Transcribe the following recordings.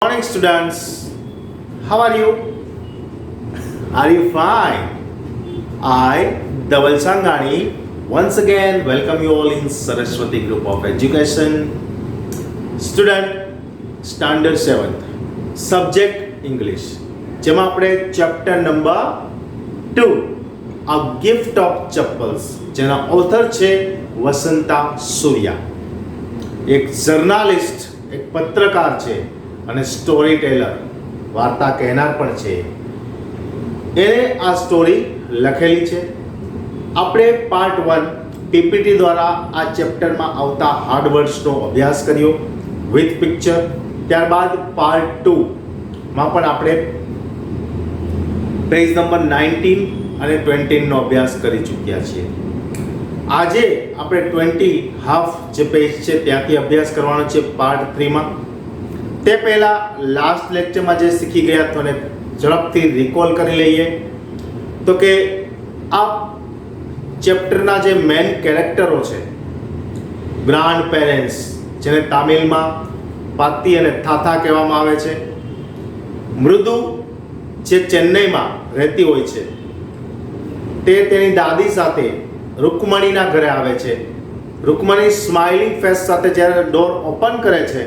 Morning, students. How are you? Are you fine? I, Dhaval Sangani, once again welcome you all in Saraswati Group of Education. Student, Standard 7th, Subject English. જેમાં આપણે chapter number 2 A Gift of Chappals, જેના author છે વસંતા સૂર્યા. એક journalist, એક પત્રકાર છે અને story Taylor, વાર્તા કહેનાર પણ છે. એણે આ સ્ટોરી લખેલી છે. આપણે પાર્ટ 1 પીપીટી દ્વારા આ ચેપ્ટરમાં આવતા હાર્ડ વર્ડ્સનો અભ્યાસ કર્યો વિથ પિક્ચર. ત્યારબાદ પાર્ટ 2માં પણ આપણે પેજ નંબર 19 અને 20નો અભ્યાસ કરી ચૂક્યા છીએ. આજે આપણે 20 હાફ જે પેજ છે ત્યાંથી અભ્યાસ કરવાનો છે પાર્ટ 3માં. તે પહેલાં લાસ્ટ લેક્ચરમાં જે શીખી ગયા તો એને ઝડપથી રિકોલ કરી લઈએ. તો કે આ ચેપ્ટરના જે મેઇન કેરેક્ટરો છે, ગ્રાન્ડ પેરેન્ટ્સ, જેને તામિલમાં પાતી અને થાથા કહેવામાં આવે છે. મૃદુ જે ચેન્નઈમાં રહેતી હોય છે, તે તેની દાદી સાથે રૂકમણીના ઘરે આવે છે. રૂકમણી સ્માઇલિંગ ફેસ સાથે જ્યારે ડોર ઓપન કરે છે,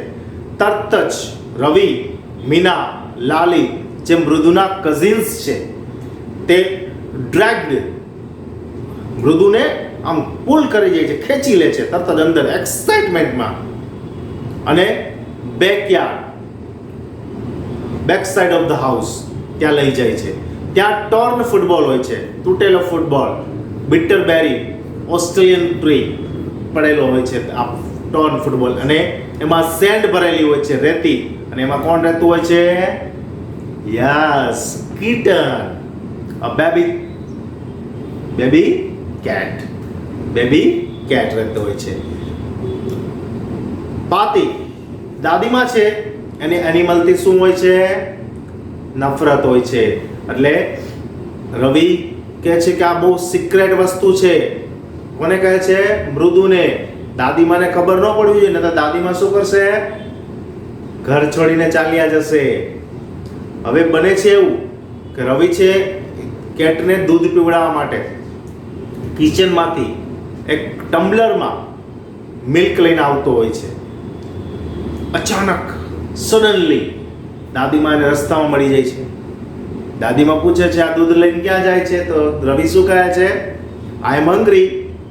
તરત જ રવિ, મીના, લાલી જે મૃદુના કઝિન્સ છે તે ડ્રેગ્ડ મૃદુને આમ પુલ કરી જાય છે, ખેંચી લે છે તરત જ અંદર એક્સાઇટમેન્ટમાં. અને back side of the house ત્યાં લઈ જાય છે. ત્યાં ટોર્ન ફૂટબોલ હોય છે, તૂટેલો ફૂટબોલ, બિટરબેરી, ઓસ્ટ્રેલિયન ટ્રી પડેલો હોય છે આ ટોર્ન ફૂટબોલ, અને એમાં સેન્ડ ભરેલી હોય છે, રેતી. અને એમાં કોણ રહેતું હોય છે? Yes, kitten, a baby cat રહેતો હોય છે. પાતી દાદીમાં છે, એની એનિમલથી શું હોય છે? નફરત હોય છે. એટલે રવિ કહે છે કે આ બહુ સિક્રેટ વસ્તુ છે. કોને કહે છે? મૃદુને. દાદીમાને ખબર ન પડવી જોઈએ, ને તો દાદીમાં શું કરશે? ઘર છોડીને ચાલ્યા જશે. હવે બને છે એવું કે રવિ છે કેટને દૂધ પીવડાવવા માટે કિચનમાંથી એક ટમ્બલરમાં મિલ્ક લઈને આવતો હોય છે. અચાનક સડનલી દાદીમા એને રસ્તામાં મળી જાય છે. દાદીમા પૂછે છે આ દૂધ લઈને ક્યાં જાય છે? તો રવિ શું કહે છે? આઈ એમ હંગ્રી,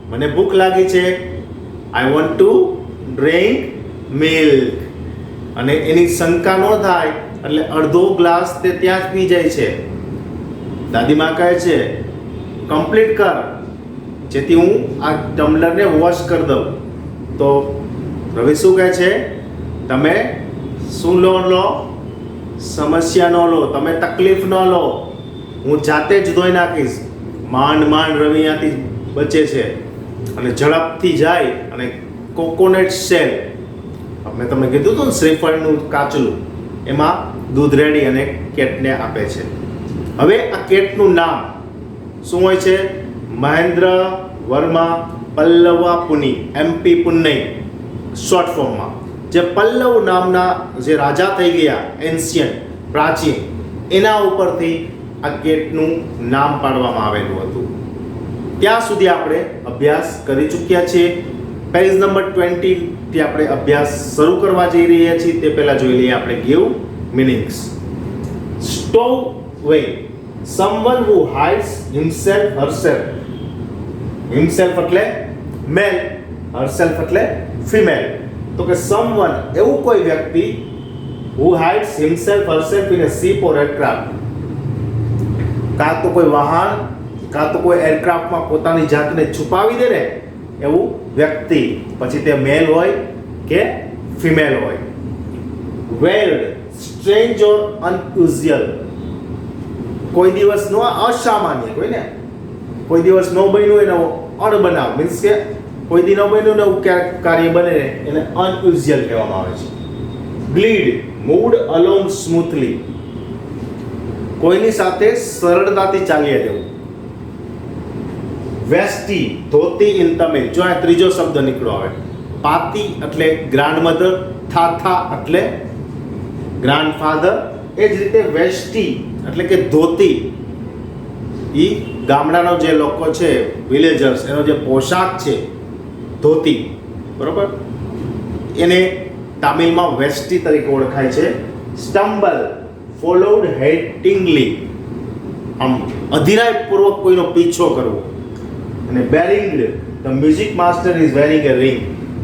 મને ભૂખ લાગી છે. I want to drink milk. અને એની શંકા ન થાય એટલે અડધો ગ્લાસ તે ત્યાં જ પી જાય છે. દાદીમા કહે છે કમ્પ્લીટ કર, જેથી હું આ ટમ્બલરને વોશ કરી દઉં. તો રવિ શું કહે છે? તમે શું લો? સમસ્યા ન લો, તમે તકલીફ ન લો, હું જાતે જ ધોઈ નાખીશ. માંડ રવિ ત્યાંથી બચે છે અને ઝડપથી જાય અને કોકોનટ શેલ, મેં તમને કીધું હતું ને શ્રીફળનું કાચલું, એમાં દૂધ રેડી અને કેટને આપે છે. હવે આ કેટનું નામ શું હોય છે? મહેન્દ્ર વર્મા પલ્લવા પુની, MP પુન્નઈ શોર્ટ ફોર્મમાં. જે પલ્લવ નામના જે રાજા થઈ ગયા એન્શિયન્ટ, પ્રાચીન, એના ઉપરથી આ કેટનું નામ પાડવામાં આવેલું હતું. ત્યાં સુધી આપણે અભ્યાસ કરી ચૂક્યા છીએ. પેજ નંબર 20 થી આપણે અભ્યાસ શરૂ કરવા જઈ રહ્યા છીએ. તે પહેલા જોઈ લઈએ આપણે give મીનિંગ્સ. સ્ટોવવે, someone who hides himself herself. himself એટલે મેલ, herself એટલે ફિમેલ. તો કે someone એવું કોઈ વ્યક્તિ who hides himself herself in a ship or aircraft, કાં તો કોઈ વાહન કાં તો કોઈ એરક્રાફ્ટમાં પોતાની જાતને છુપાવી દે ને એવું વ્યક્તિ, પછી તે મેલ હોય કે ફિમેલ હોય. વેર્ડ, સ્ટ્રેન્જ ઓર અનયુઝ્યુઅલ, કોઈ દિવસનો અસામાન્ય, કોઈ દિવસ ન બન્યું એનો અણબનાવ, મીન્સ કે કોઈ દી ન બન્યું ને એવું કાર્ય બને એને અનયુઝ્યુઅલ કહેવામાં આવે છે. ગ્લીડ, મૂવડ અલોંગ સ્મૂથલી, કોઈની સાથે સરળતાથી ચાલ્યા જવું. વેસ્ટી, ધોતી ઇન તમિલ. જો આ ત્રીજો શબ્દ નીકળો આવે. પાતી એટલે ગ્રાન્ડ મધર, થાથા એટલે ગ્રાન્ડફાધર. એ જ રીતે વેસ્ટી એટલે કે ધોતી, એ ગામડાનો જે લોકો છે વિલેજર્સ, એનો જે પોશાક છે ધોતી, બરોબર, એને તામિલમાં વેસ્ટી તરીકે ઓળખાય છે. સ્ટમ્બલ ફોલોડ હેટિંગલી, આમ અધીરાયપૂર્વક કોઈનો પીછો કરવો. અને beringed, the music master is wearing a ring.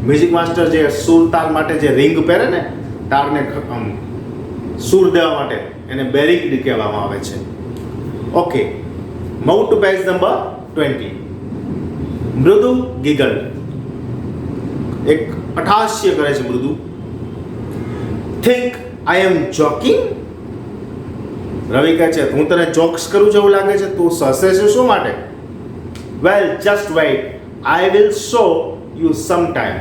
Music master જે સુર તાલ માટે જે રિંગ પહેરે ને, તારને આમ સૂર દેવા માટે, એને બેરિંગ્ડ કહેવામાં આવે છે. Okay, move to page number 20. મૃદુ ગીગલ, એક અટ્ટહાસ્ય કરે છે મૃદુ. Think I M joking. રવિ કહે છે હું તને જોક્સ કરું છું એવું લાગે છે, તું હસે છે શું માટે? Well just wait, I will show you some time.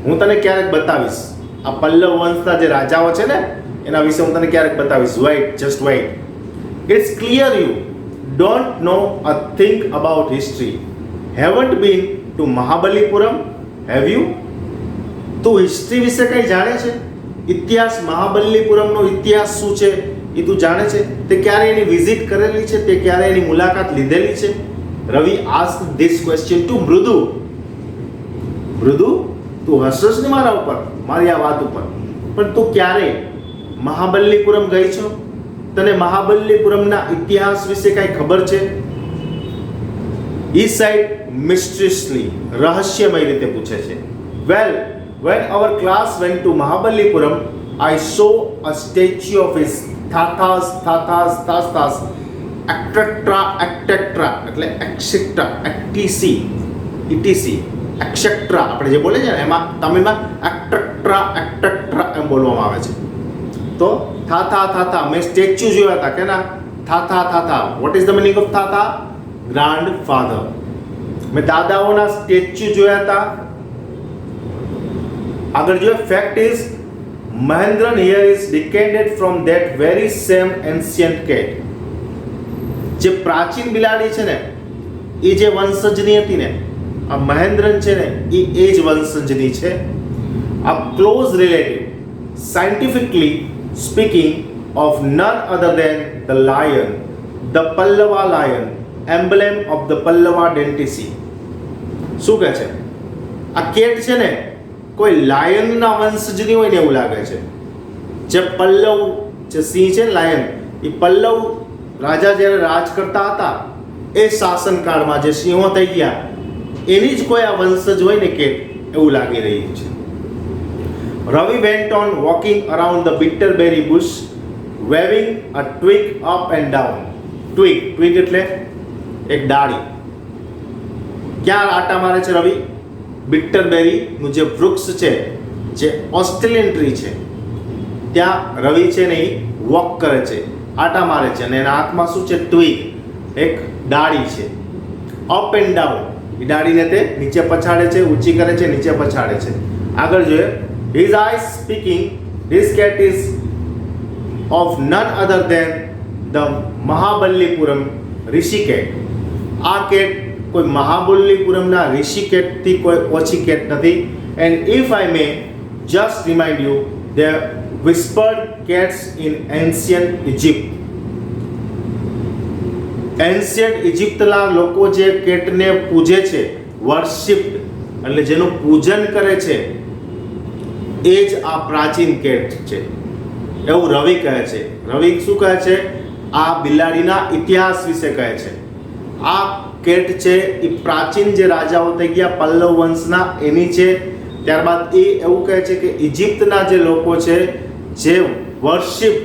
હું તને ક્યારેક બતાવીશ. આ પલ્લવ વંશના જે રાજાઓ છે ને, એના વિશે હું તને ક્યારેક બતાવીશ. Wait, just wait. It's clear you don't know a thing about history. Haven't been to Mahabalipuram, have you? તું હિસ્ટ્રી વિશે કંઈ જાણે છે? ઇતિહાસ, મહાબલીપુરમનો ઇતિહાસ શું છે એ તું જાણે છે? તે ક્યારે એની વિઝિટ કરેલી છે? તે ક્યારે એની મુલાકાત લીધેલી છે? રવિ આસ્ક ધીસ ક્વેશ્ચન ટુ મૃદુ. મૃદુ, તું હસસ ને મારા ઉપર, મારી આ વાત ઉપર, પણ તું ક્યારે મહાબલીપુરમ ગઈ છો? તને મહાબલીપુરમના ઇતિહાસ વિશે કાંઈ ખબર છે? ઈ સાઈડ મિસ્ટ્રીસલી, રહસ્યમય રીતે પૂછે છે. વેલ, when our class went to Mahabalipuram, I saw a statue of his Tathas, etc., એટલે etc., etc., આપણે જે બોલે છે ને એમાં તમિલમાં etc. એમ બોલવામાં આવે છે. તો થાથા મેં સ્ટેચ્યુ જોયા હતા કે ના? Thatha, what is the meaning of thatha? Grandfather. મેં દાદાઓના સ્ટેચ્યુ જોયા હતા. આગળ જો fact is Mahendran here is descended from that very same ancient cat. જે પ્રાચીન બિલાડી છે ને, એ જે વંશજની હતી ને, આ મહેન્દ્રન છે ને, એ જ વંશજની છે. આ close relative, scientifically speaking, of none other than the lion, the Pallava lion, emblem of the Pallava dynasty. શું કહે છે? આ કેટ છે ને, કોઈ લાયનના વંશજની હોય ને એવું લાગે છે. જે પલ્લવ, જે સિંહ છે ને લાયન, એ પલ્લવ રાજા જ્યારે રાજ કરતા હતા એ શાસનકાળમાં જે સિંહો થઈ ગયા એની જ કોઈ આ વંશજ હોય ને કે એવું લાગી રહ્યું છે. Ravi went on walking around the bitterberry bush, waving a twig up and down. Twig એટલે એક ડાળી. ક્યાં આટા મારે છે રવિ? બિટરબેરીનું જે વૃક્ષ છે, જે ઓસ્ટ્રેલિયન ટ્રી છે, ત્યાં રવિ છે ને એ વોક કરે છે, આટા મારે છે, અને એના હાથમાં શું છે? ટ્વિગ, એક ડાળી છે. અપ એન્ડ ડાઉન, એ ડાળીને તે નીચે પછાડે છે, ઊંચી કરે છે, નીચે પછાડે છે. આગળ જોઈએ, his eyes speaking, this cat is of none other than the Mahabalipuram rishi cat. આ કેટ કોઈ મહાબલીપુરમના ઋષિકેટથી કોઈ ઓછી કેટ નથી. And if I may just remind you, they whispered cats in ancient Egypt. Ancient ઇજિપ્તના લોકો જે કેટને પૂજે છે, વર્શિપ્ડ એટલે જેનું પૂજન કરે છે, એ જ આ પ્રાચીન કેટ છે એવું રવિ કહે છે. રવિ શું કહે છે? આ બિલાડીના ઇતિહાસ વિશે કહે છે. આ કેટ છે એ પ્રાચીન જે રાજાઓ થઈ ગયા પલ્લવ વંશના એની છે. ત્યારબાદ એ એવું કહે છે કે ઇજિપ્તના જે લોકો છે, જે વર્શિપ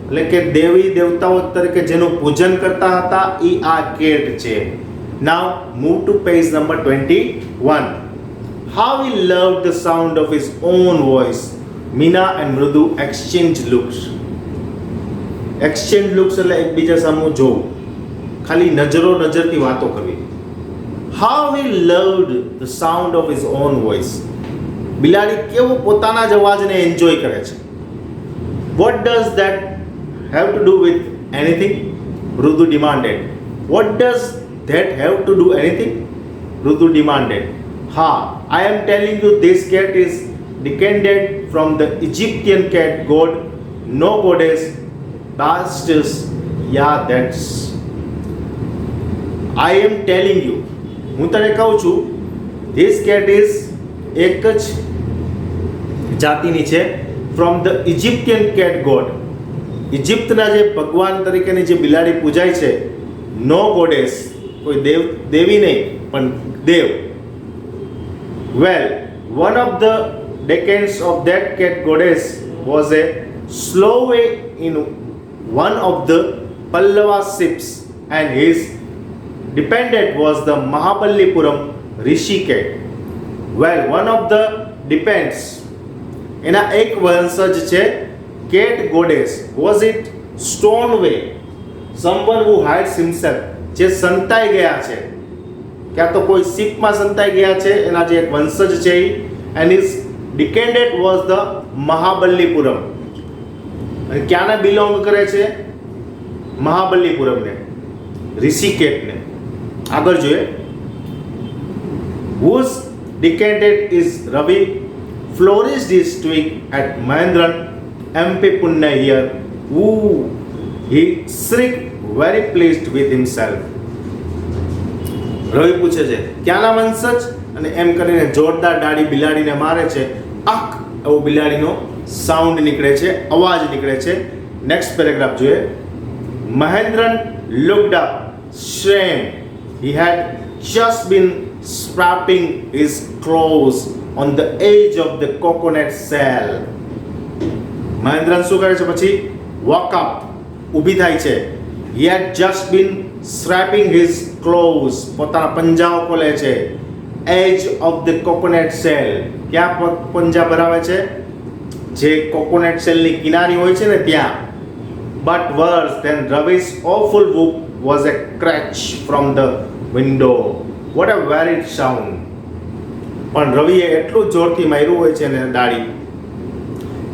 એટલે કે દેવી દેવતાઓ તરીકે જેનું પૂજન કરતા હતા, એ આ કેટ છે. Now move to page number 21. How he loved the sound of his own voice. Meena and Mrudu exchanged looks. Exchange looks એટલે એકબીજા સામે જોવું, ખાલી નજરો નજરથી વાતો કરવી. How he loved the sound of his own voice. બિલાડી કેવો પોતાના જ અવાજને એન્જોય કરે છે. What does that have to do with anything? Mrudu demanded. What does that have to do anything? Mrudu demanded. Ha, I am telling you this cat is descended from the Egyptian cat god no goddess, bastards. Yeah, that's. I am telling you. હું તને કહું છું, this cat is એક જ જાતિની છે from the Egyptian cat god. ઇજિપ્તના જે ભગવાન તરીકેની જે બિલાડી પૂજાય છે, no goddess, કોઈ દેવી નહીં પણ દેવ. Well, one of the decans of that cat goddess was a stowaway in one of the Pallava ships, and his dependent was the Mahabalipuram Rishi cat. Well, one of the dependents, એના એક વંશજ છે cat goddess. Was it stowaway, someone who hides himself, જે સંતાઈ ગયા છે, ક્યાં તો કોઈ શિપમાં સંતાઈ ગયા છે, એના જે એક વંશજ છે, and his descendant was the Mahabalipuram. અને ક્યાંને બિલોંગ કરે છે? મહાબલીપુરમને, ઋષિકેટને. આગળ જોઈએ. Whose descendant is Ravi flourished his twig at Mahendran MP Punna here. Ooh, he shrieked, very pleased with himself. રવિ પૂછે છે ક્યાંના વંશજ, અને એમ કરીને જોરદાર ડાળી બિલાડીને મારે છે. આક એવો બિલાડીનો સાઉન્ડ નીકળે છે, અવાજ નીકળે છે. નેક્સ્ટ પેરેગ્રાફ જોઈએ. Mahendran looked up, shame. He had just been strapping his claws on the edge of the coconut shell. મહેન્દ્રન શું કરે છે પછી? Woke up, ઊભી થાય છે. He had just been strapping his claws, પોતાના પંજાઓ ખોલે છે. Edge of the coconut shell, ક્યાં પંજા ભરાવે છે? જે કોકોનટ શેલની કિનારી હોય છે ને ત્યાં. But worse than Ravi's awful whoop was a crash from the window. What a varied sound. પણ રવિએ એટલું જોરથી માર્યું હોય છે ને ડાળી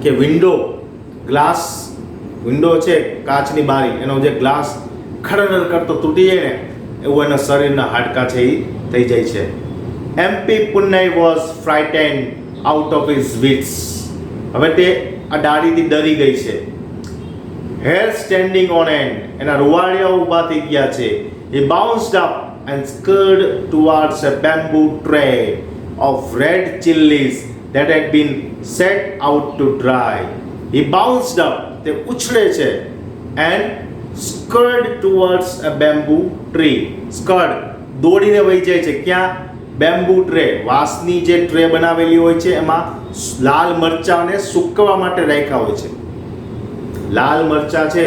કે વિન્ડો છે, કાચની બારી, એનો જે ગ્લાસ ખડર કરતો તૂટી જાય ને એવું એના શરીરના હાડકા છે એ થઈ જાય છે. MP Punnai was frightened out of his wits. હવે તે આ ડાળીથી ડરી ગઈ છે. Hair standing on end, એના રૂવાડિયા ઊભા થઈ ગયા છે. He bounced up and scurried towards a bamboo tray of red chilies that had been set out to dry. He bounced up, તે ઉછળે છે, and scurried towards a bamboo tree. Scurried, દોડીને વહી જાય છે. ક્યાં? બેમ્બુ ટ્રે, વાંસની જે tray બનાવેલી હોય છે એમાં લાલ મરચાંને સૂકવવા માટે રાખ્યા હોય છે. લાલ મરચાં છે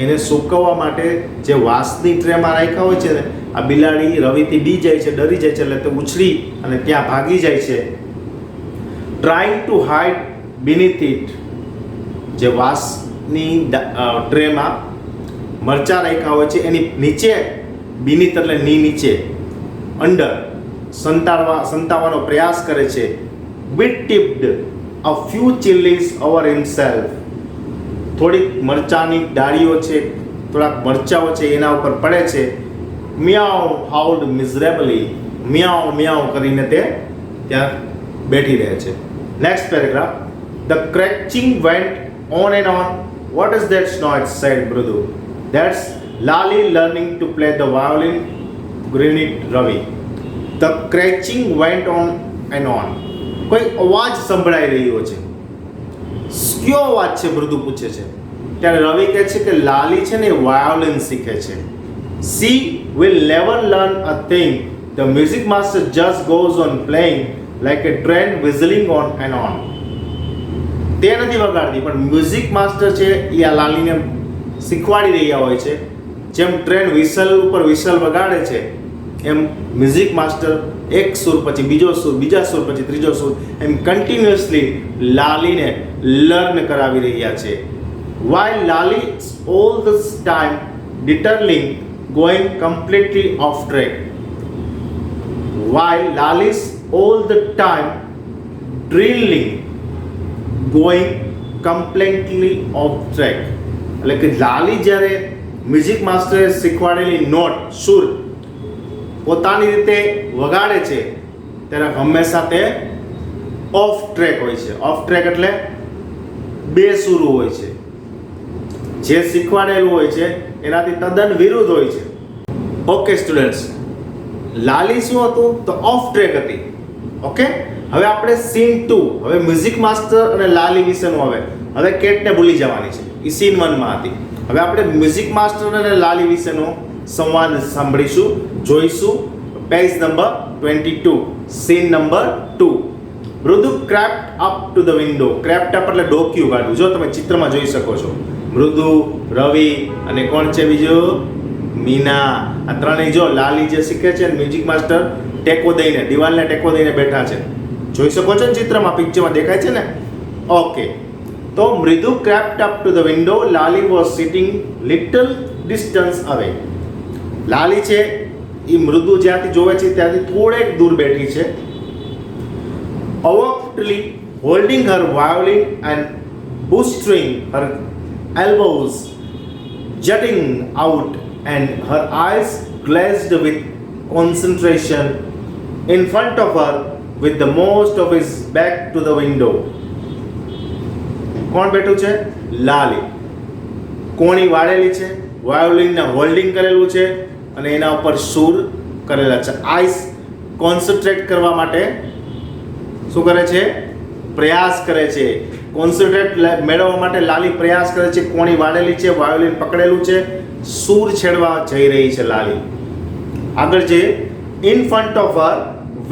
એને સૂકવવા માટે જે વાંસની ટ્રેમાં રાખ્યા હોય છે ને, આ બિલાડી રવિથી બી જાય છે, ડરી જાય છે, એટલે તે ઉછળી અને ત્યાં ભાગી જાય છે. ટ્રાઇંગ ટુ હાઇડ બીનીથ ઇટ, જે વાંસની ટ્રેમાં મરચાં રાખ્યા હોય છે એની નીચે, બીનીથ એટલે નીચે, અંડર, સંતાવવાનો પ્રયાસ કરે છે. Bit tipped a few chilies over himself. થોડીક મરચાની ડાળીઓ છે, થોડાક મરચાઓ છે એના ઉપર પડે છે. Meow howled miserably. Meow meow કરીને તે ત્યાં બેઠી રહે છે. Next paragraph. The scratching went on and on. What is that noise? said Mrudu. That's Lali learning to play the violin, grinned Ravi. The scratching went on and on. કોઈ અવાજ સંભળાઈ રહ્યો છે. કયો અવાજ છે? મૃદુ પૂછે છે. ત્યારે રવિ કહે છે કે લાલી છે ને વાયોલિન શીખે છે. She will never learn a thing. The music master just goes on playing like a train whistling on and on. તે નથી વગાડતી, પણ મ્યુઝિક માસ્ટર છે એ આ લાલીને શીખવાડી રહ્યા હોય છે. જેમ ટ્રેન વિસલ ઉપર વિસલ વગાડે છે એમ મ્યુઝિક માસ્ટર એક સુર પછી બીજો સુર, બીજા સુર પછી ત્રીજો સુર, એમ કન્ટિન્યુઅસલી લાલીને લર્ન કરાવી રહ્યા છે. While Lali all this time deterring going completely off track. While Lali's all the time drilling going completely off track. એટલે કે લાલી જ્યારે મ્યુઝિક માસ્ટરે શીખવાડેલી નોટ, સુર પોતાની રીતે વગાડે છે ત્યારે હંમેશા તે ઓફ ટ્રેક હોય છે. ઓફ ટ્રેક એટલે બે સુરો હોય છે. જે શીખવાડેલું હોય છે એનાથી તદ્દન વિરુદ્ધ હોય છે. ઓકે સ્ટુડન્ટ્સ, લાલી શું હતું તો ઓફ ટ્રેક હતી. ઓકે, હવે આપણે સીન 2, હવે મ્યુઝિક માસ્ટર અને લાલી વિશેનું હવે કેટને ભૂલી જવાની છે, એ સીન 1 માં હતી. હવે આપણે મ્યુઝિક માસ્ટર અને લાલી વિશેનો સંવાદ સાંભળીશું, જોઈશું. Page number 22, scene number 2. Mridu crept up to the window. Crept up એટલે ડોક્યું કાઢવું. જો તમે ચિત્રમાં જોઈ શકો છો, મૃદુ, રવિ અને કોણ છે બીજું? મીના. આ ત્રણેય જો લાલી જે શીખે છે, મ્યુઝિક માસ્ટર ટેકો દઈને, દિવાલને ટેકો દઈને બેઠા છે. જોઈ શકો છો ને ચિત્રમાં, પિક્ચરમાં દેખાય છે ને? ઓકે, તો Mridu crept up to the window. Lali was sitting little distance away. Lali છે એ મૃદુ જ્યાંથી જોવે છે ત્યાંથી થોડેક દૂર બેઠી છે. Abruptly holding her violin and bolstering her elbows jutting out and her eyes glazed with concentration in front of her with the most of his back to the window. કોણ બેઠું છે? લાલી. કોણી વાળેલી છે, વાયોલિનને હોલ્ડિંગ કરેલું છે અને એના ઉપર સૂર કરેલા છે. આઈસ કોન્સન્ટ્રેટ કરવા માટે શું કરે છે? પ્રયાસ કરે છે. કોન્સન્ટ્રેટ મેળવવા માટે લાલી પ્રયાસ કરે છે. કોણી વાળેલી છે, વાયોલિન પકડેલું છે, સૂર છેડવા જઈ રહી છે લાલી. આગળ છે, in front of her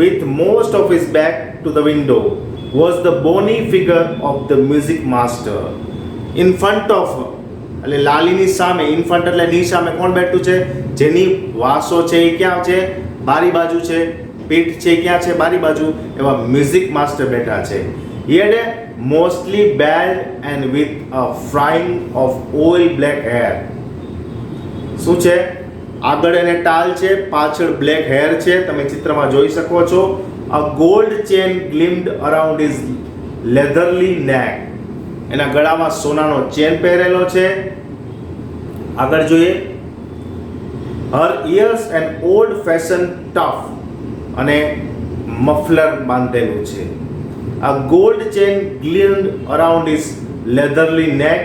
with most of his back to the window was the bony figure of the music master. In front of એટલે લાલીની સામે, in front એટલે ની સામે કોણ બેઠું છે? જેની વાસો છે એ ક્યાં છે? બારી બાજુ છે. પીઠ છે ક્યાં છે? બારી બાજુ. એવા મ્યુઝિક માસ્ટર બેઠા છે. He had a mostly bald and with a frying of oil black hair. શું છે? આગળ એને ટાલ છે, પાછળ બ્લેક હેર છે, તમે ચિત્રમાં જોઈ શકો છો. A gold chain gleamed around his leathery neck. એના ગળામાં સોનાનો ચેન પહેરેલો છે. આગળ જોઈએ, her ears an old fashioned tuft અને મફલર બાંધેલું છે. A gold chain gleamed around his leathery neck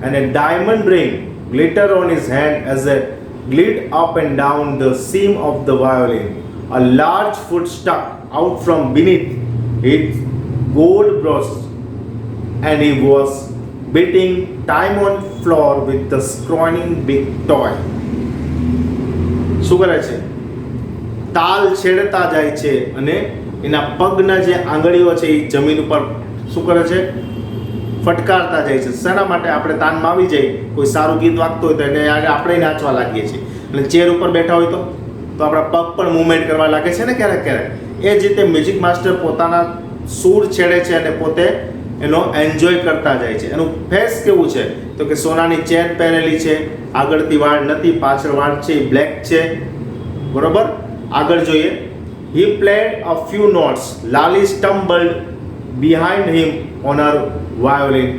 and a diamond ring glittered on his hand as it glid up and down the seam of the violin. A large foot stuck out from beneath its gold brush and he was beating time on floor with the scrawny big toy. શું કરે છે? તાલ છેડતા જાય છે અને એના પગના જે આંગળીઓ છે એ જમીન ઉપર શું કરે છે? ફટકારતા જાય છે. શેના માટે? આપણે તાનમાં આવી જાય, કોઈ સારું ગીત વાગતું હોય તો એને આપણે નાચવા લાગીએ છીએ. અને ચેર ઉપર બેઠા હોય તો આપણા પગ પણ મૂવમેન્ટ કરવા લાગે છે ને ક્યારેક ક્યારેક. એ જ રીતે મ્યુઝિક માસ્ટર પોતાના સૂર છેડે છે અને પોતે એનો એન્જોય કરતા જાય છે. એનું ફેસ કેવું છે તો કે સોનાની ચેન પહેરેલી છે, આગળથી વાળ નથી, પાછળ વાળ છે એ બ્લેક છે. બરોબર. આગળ જોઈએ, he played a few notes. Lali stumbled behind him on her violin,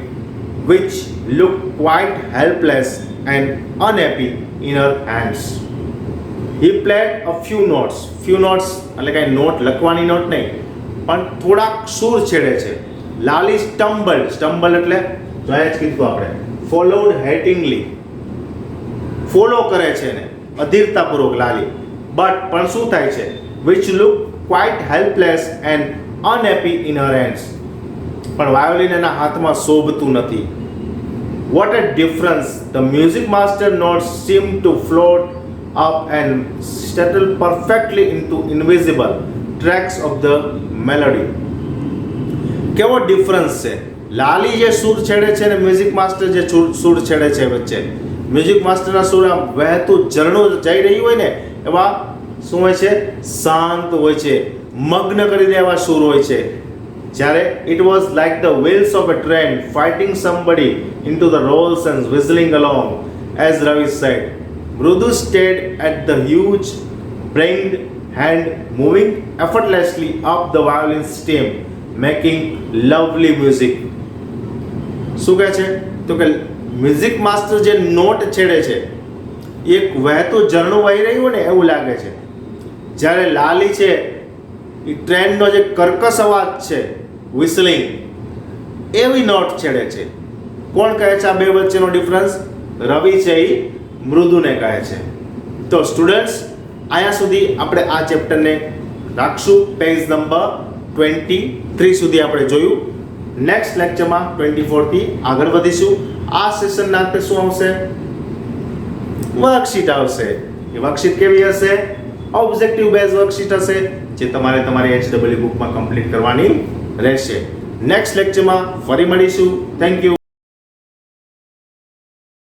which looked quite helpless and unhappy in her hands. He played a few notes. Few notes એટલે કાંઈ નોટ લખવાની નોટ નહીં, પણ થોડાક સૂર છેડે છે. લાલી સ્ટમ્બલ્ડ. સ્ટમ્બલ એટલે જોયા જ કીધું આપણે, ફોલોડ હેટિંગલી, ફોલો કરે છે ને અધીરતાપૂર્વક લાલી. બટ પણ શું થાય છે? which look quite helpless and unhappy in her hands. પણ વાયોલિન એના હાથમાં શોભતું નથી. What a difference! The music master notes seemed to float up and settle perfectly into invisible tracks of the melody. કેવો difference છે! લાલી જે સૂર છેડે છે ને મ્યુઝિક માસ્ટર જે સૂર છેડે છે વચ્ચે. મ્યુઝિક માસ્ટરના સૂર આમ વહેતું ઝરણું જઈ રહ્યું હોય ને એવા શું હોય છે? શાંત હોય છે, મગ્ન કરી દે એવા સૂર હોય છે. જ્યારે it was like the wheels of a train fighting somebody into the rolls and whistling along, as Ravi said. Mrudu stared at the huge brained hand moving effortlessly up the violin stem, making lovely music. શું કહે છે તો કે music master જે not છેડે છે એક વહેતું ઝરણું વહી રહ્યું ને એવું લાગે છે. જ્યારે લાલી છે એ ટ્રેનનો જે કર્કશ અવાજ છે, વિસલિંગ, એવી નોટ છેડે છે. કોણ કહે છે આ બે વચ્ચેનો ડિફરન્સ? રવિ છે એ મૃદુને કહે છે. તો સ્ટુડન્ટ્સ, અહીંયા સુધી આપણે આ ચેપ્ટરને રાખશું. પેજ નંબર 23 સુધી આપણે જોયું. નેક્સ્ટ લેક્ચરમાં 24 થી આગળ વધીશું. આ સેશનના અંતે શું આવશે? વર્કશીટ આવશે. એ વર્કશીટ કેવી હશે? ઓબ્જેક્ટિવ બેઝ વર્કશીટ હશે, જે તમારે તમારી HW બુકમાં કમ્પ્લીટ કરવાની રહેશે. નેક્સ્ટ લેક્ચરમાં ફરી મળીશું. Thank you.